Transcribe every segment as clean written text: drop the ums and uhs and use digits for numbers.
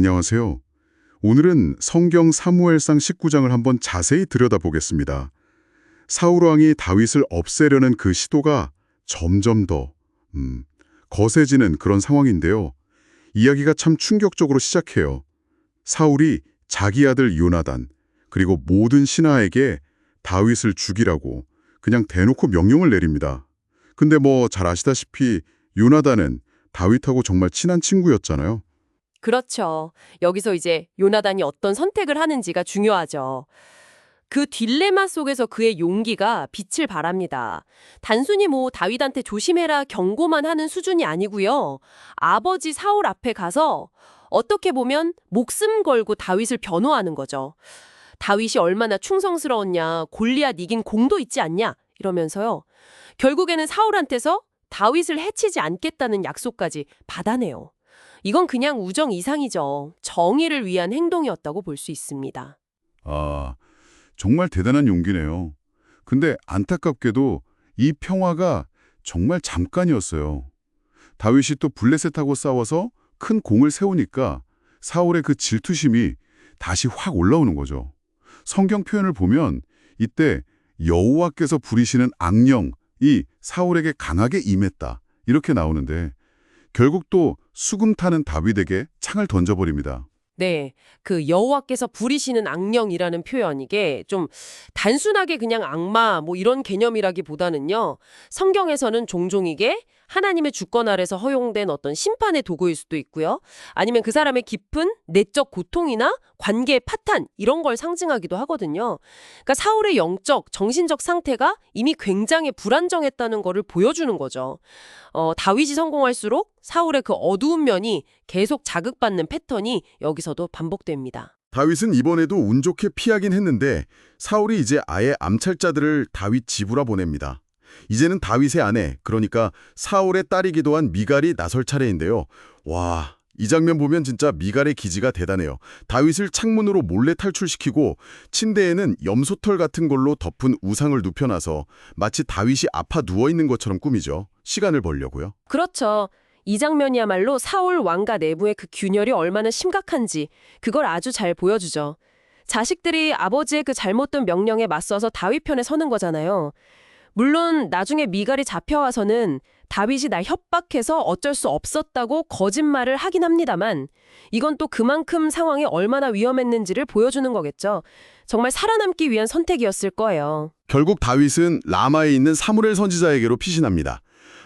안녕하세요. 오늘은 성경 사무엘상 19장을 한번 자세히 들여다보겠습니다. 사울 왕이 다윗을 없애려는 그 시도가 점점 더 거세지는 그런 상황인데요. 이야기가 참 충격적으로 시작해요. 사울이 자기 아들 요나단 그리고 모든 신하에게 다윗을 죽이라고 그냥 대놓고 명령을 내립니다. 근데 뭐 잘 아시다시피 요나단은 다윗하고 정말 친한 친구였잖아요. 그렇죠. 여기서 이제 요나단이 어떤 선택을 하는지가 중요하죠. 그 딜레마 속에서 그의 용기가 빛을 발합니다. 단순히 뭐 다윗한테 조심해라 경고만 하는 수준이 아니고요. 아버지 사울 앞에 가서 어떻게 보면 목숨 걸고 다윗을 변호하는 거죠. 다윗이 얼마나 충성스러웠냐, 골리앗 이긴 공도 있지 않냐 이러면서요. 결국에는 사울한테서 다윗을 해치지 않겠다는 약속까지 받아내요. 이건 그냥 우정 이상이죠. 정의를 위한 행동이었다고 볼 수 있습니다. 아, 정말 대단한 용기네요. 근데 안타깝게도 이 평화가 정말 잠깐이었어요. 다윗이 또 블레셋하고 싸워서 큰 공을 세우니까 사울의 그 질투심이 다시 확 올라오는 거죠. 성경 표현을 보면 이때 여호와께서 부리시는 악령이 사울에게 강하게 임했다. 이렇게 나오는데 결국 또 수금 타는 다윗에게 창을 던져버립니다. 네, 그 여호와께서 부리시는 악령이라는 표현 이게 좀 단순하게 그냥 악마 뭐 이런 개념이라기보다는요. 성경에서는 종종 이게 하나님의 주권 아래서 허용된 어떤 심판의 도구일 수도 있고요. 아니면 그 사람의 깊은 내적 고통이나 관계의 파탄 이런 걸 상징하기도 하거든요. 그러니까 사울의 영적, 정신적 상태가 이미 굉장히 불안정했다는 거를 보여주는 거죠. 다윗이 성공할수록 사울의 그 어두운 면이 계속 자극받는 패턴이 여기서도 반복됩니다. 다윗은 이번에도 운 좋게 피하긴 했는데 사울이 이제 아예 암살자들을 다윗 집으로 보냅니다. 이제는 다윗의 아내, 그러니까 사울의 딸이기도 한 미갈이 나설 차례인데요. 와, 이 장면 보면 진짜 미갈의 기지가 대단해요. 다윗을 창문으로 몰래 탈출시키고 침대에는 염소털 같은 걸로 덮은 우상을 눕혀놔서 마치 다윗이 아파 누워있는 것처럼 꾸미죠. 시간을 벌려고요. 그렇죠. 이 장면이야말로 사울 왕가 내부의 그 균열이 얼마나 심각한지 그걸 아주 잘 보여주죠. 자식들이 아버지의 그 잘못된 명령에 맞서서 다윗 편에 서는 거잖아요. 물론 나중에 미갈이 잡혀와서는 다윗이 날 협박해서 어쩔 수 없었다고 거짓말을 하긴 합니다만 이건 또 그만큼 상황이 얼마나 위험했는지를 보여주는 거겠죠. 정말 살아남기 위한 선택이었을 거예요. 결국 다윗은 라마에 있는 사무엘 선지자에게로 피신합니다.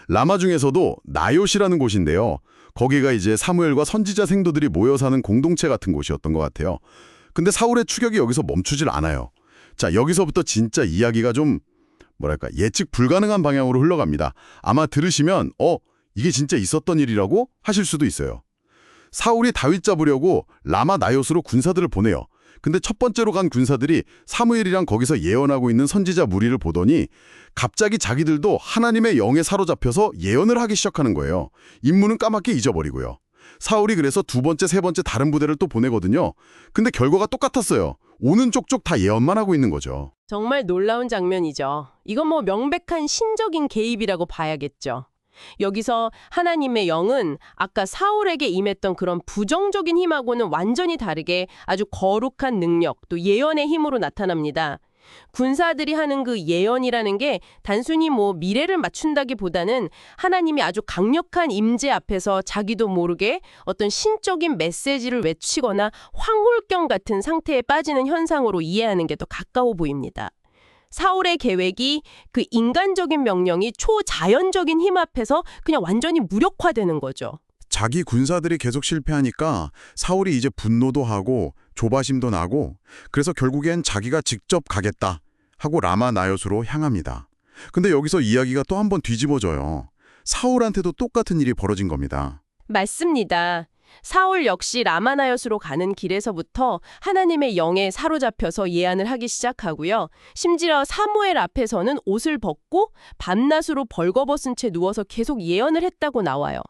라마 중에서도 나요시라는 곳인데요. 거기가 이제 사무엘과 선지자 생도들이 모여 사는 공동체 같은 곳이었던 것 같아요. 근데 사울의 추격이 여기서 멈추질 않아요. 자, 여기서부터 진짜 이야기가 좀 예측 불가능한 방향으로 흘러갑니다. 아마 들으시면 이게 진짜 있었던 일이라고 하실 수도 있어요. 사울이 다윗 잡으려고 라마 나요스로 군사들을 보내요. 근데 첫 번째로 간 군사들이 사무엘이랑 거기서 예언하고 있는 선지자 무리를 보더니 갑자기 자기들도 하나님의 영에 사로잡혀서 예언을 하기 시작하는 거예요. 임무는 까맣게 잊어버리고요. 사울이 그래서 두 번째, 세 번째 다른 부대를 또 보내거든요. 근데 결과가 똑같았어요. 오는 쪽쪽 다 예언만 하고 있는 거죠. 정말 놀라운 장면이죠. 이건 뭐 명백한 신적인 개입이라고 봐야겠죠. 여기서 하나님의 영은 아까 사울에게 임했던 그런 부정적인 힘하고는 완전히 다르게 아주 거룩한 능력, 또 예언의 힘으로 나타납니다. 군사들이 하는 그 예언이라는 게 단순히 뭐 미래를 맞춘다기보다는 하나님이 아주 강력한 임재 앞에서 자기도 모르게 어떤 신적인 메시지를 외치거나 황홀경 같은 상태에 빠지는 현상으로 이해하는 게 더 가까워 보입니다. 사울의 계획이 그 인간적인 명령이 초자연적인 힘 앞에서 그냥 완전히 무력화되는 거죠. 자기 군사들이 계속 실패하니까 사울이 이제 분노도 하고 조바심도 나고 그래서 결국엔 자기가 직접 가겠다 하고 라마 나요스로 향합니다. 근데 여기서 이야기가 또 한 번 뒤집어져요. 사울한테도 똑같은 일이 벌어진 겁니다. 맞습니다. 사울 역시 라마나요스로 가는 길에서부터 하나님의 영에 사로잡혀서 예언을 하기 시작하고요. 심지어 사무엘 앞에서는 옷을 벗고 밤낮으로 벌거벗은 채 누워서 계속 예언을 했다고 나와요.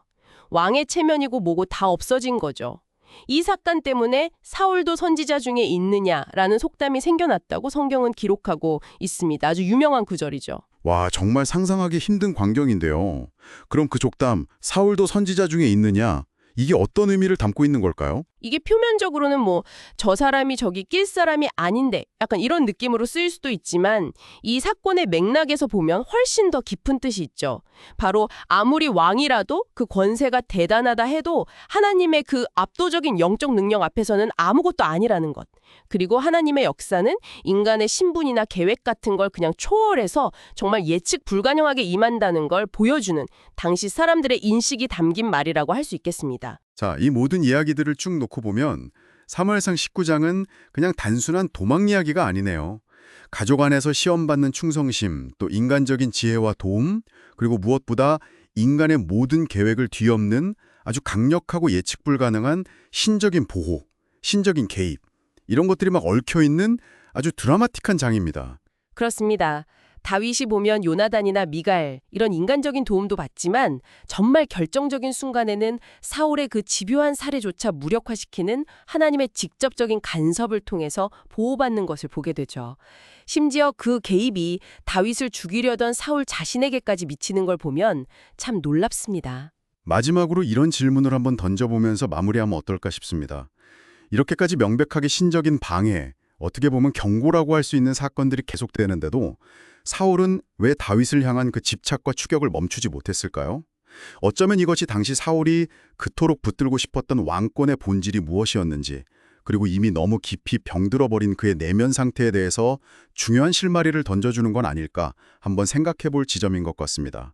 왕의 체면이고 뭐고 다 없어진 거죠. 이 사건 때문에 사울도 선지자 중에 있느냐라는 속담이 생겨났다고 성경은 기록하고 있습니다. 아주 유명한 구절이죠. 와, 정말 상상하기 힘든 광경인데요. 그럼 그 족담, 사울도 선지자 중에 있느냐? 이게 어떤 의미를 담고 있는 걸까요? 이게 표면적으로는 뭐 저 사람이 저기 낄 사람이 아닌데 약간 이런 느낌으로 쓰일 수도 있지만 이 사건의 맥락에서 보면 훨씬 더 깊은 뜻이 있죠. 바로 아무리 왕이라도 그 권세가 대단하다 해도 하나님의 그 압도적인 영적 능력 앞에서는 아무것도 아니라는 것. 그리고 하나님의 역사는 인간의 신분이나 계획 같은 걸 그냥 초월해서 정말 예측 불가능하게 임한다는 걸 보여주는 당시 사람들의 인식이 담긴 말이라고 할 수 있겠습니다. 자, 이 모든 이야기들을 쭉 놓고 보면 사무엘상 19장은 그냥 단순한 도망 이야기가 아니네요. 가족 안에서 시험받는 충성심, 또 인간적인 지혜와 도움, 그리고 무엇보다 인간의 모든 계획을 뒤엎는 아주 강력하고 예측 불가능한 신적인 보호, 신적인 개입, 이런 것들이 막 얽혀있는 아주 드라마틱한 장입니다. 그렇습니다. 다윗이 보면 요나단이나 미갈 이런 인간적인 도움도 받지만 정말 결정적인 순간에는 사울의 그 집요한 살해조차 무력화시키는 하나님의 직접적인 간섭을 통해서 보호받는 것을 보게 되죠. 심지어 그 개입이 다윗을 죽이려던 사울 자신에게까지 미치는 걸 보면 참 놀랍습니다. 마지막으로 이런 질문을 한번 던져보면서 마무리하면 어떨까 싶습니다. 이렇게까지 명백하게 신적인 방해, 어떻게 보면 경고라고 할 수 있는 사건들이 계속되는데도 사울은 왜 다윗을 향한 그 집착과 추격을 멈추지 못했을까요? 어쩌면 이것이 당시 사울이 그토록 붙들고 싶었던 왕권의 본질이 무엇이었는지, 그리고 이미 너무 깊이 병들어버린 그의 내면 상태에 대해서 중요한 실마리를 던져주는 건 아닐까 한번 생각해 볼 지점인 것 같습니다.